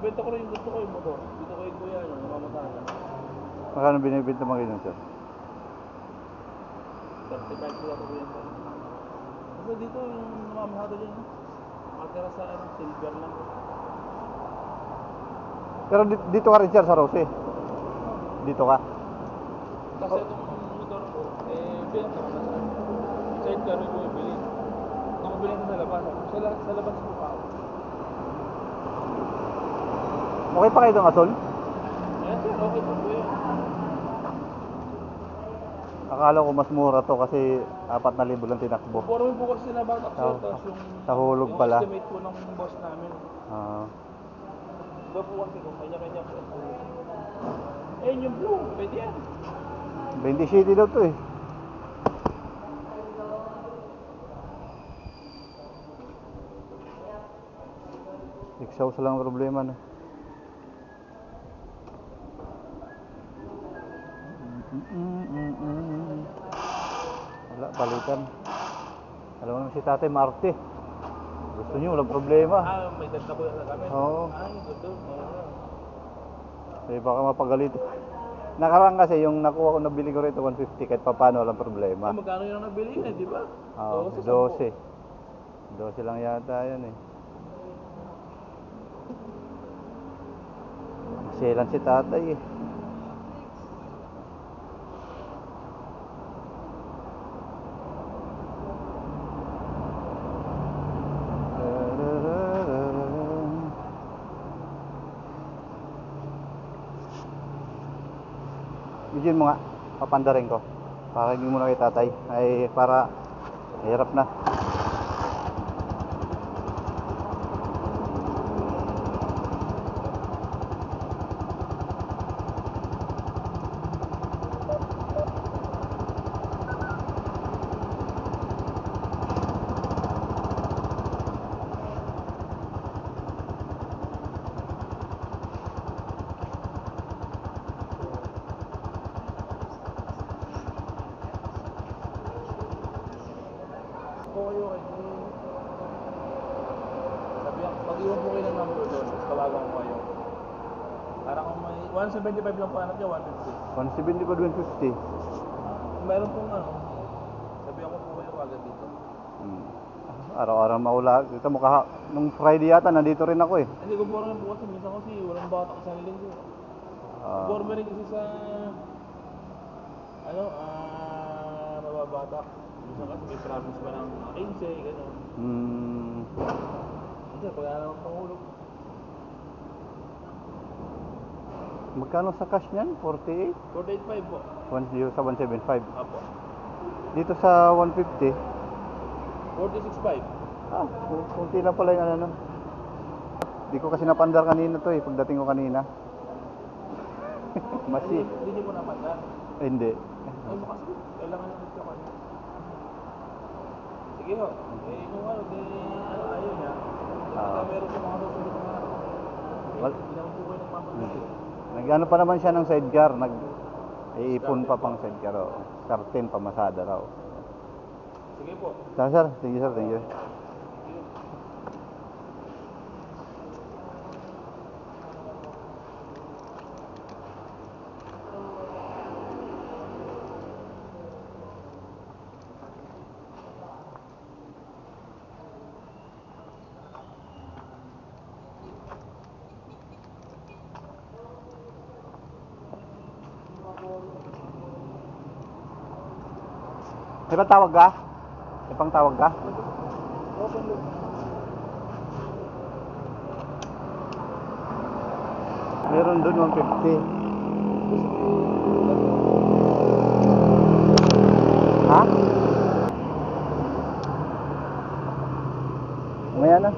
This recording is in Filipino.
Benta ko rin yung gusto ko yung motor. Dito ko yung kuya, namamatayan. Magkano binibenta mo ganyan, sir? 35 ko lang ko yan. Kasi dito yung namamahado dyan. Makatira sa silver lang. Pero dito ka rin, sir, sa Rose. Dito ka. Kasi itong motor ko, binenta ko na saan. Sidecar yung bumibili. Nung bilhin ko sa labas, sa labas ko pa ako. Okay pa kayo itong asol? Ayan sir, okay po po yan. Akala ko mas mura to kasi 4,000 lang tinakbo. Formal po kasi sila batak sir, tapos yung sa hulog pala. yung estimate po ng boss namin. Iba po kasi kung kanya-kanya po. Ayun yung blue, pwede yan. 20 city daw to eh. Exhaust lang ang problema no. Wala, palitan. Alam mo naman si Tatay Marte. Gusto niyo, walang problema. May dagdag po sa kami. Oo. Gusto. Eh, baka mapagalito. Nakaraan kasi yung nakuha ko, nabili ko rito 150 kahit pa paano, walang problema. Magkano yung nabili na, di ba? Oo, 12. 12 lang yata yan eh. Selan si Tatay eh. Bigyan mo nga, papandarin ko. Para hindi mo na kay Tatay. Ay, para hirap na. Kayo sabi ako, pag-iwan po kayo ng number doon, tawagan ko kayo. Para kung may 175 lang po anak niya, 150. 170 pa 150. Meron pong sabi ako po kayo agad dito. Araw-araw maula. Kita mo nung Friday yata, nandito rin ako eh. Hindi ko po rin po kasi minsan kasi walang bata isang linggo. Former rin kasi sa mababatak. Minsan kasi may promise pa ng 15, gano'n. Kasi pag naman pangulog. Magkano sa cash niyan? 48? 48.5 po. Sa 175. Apo. Dito sa 150. 46.5. Kunti lang pala yung ano. Di ko kasi napandar kanina to eh, pagdating ko kanina. Masi. Hindi niyo po napandar? Hindi. Ay, bukas po. Kailangan nyo dito kanina. Sige ho. Kung ayaw niya. Pagka meron sa mga susunod na hindi naman po kayo nagpapagod. Nag-ano pa naman siya ng sidecar, nag-iipon pa pang sidecar. Karten, pamasada raw. Sige po. Sir, thank you sir, thank you. May patawag ka? May pang tawag ka? Open loop. Meron doon 150. Ha? Mamaya na.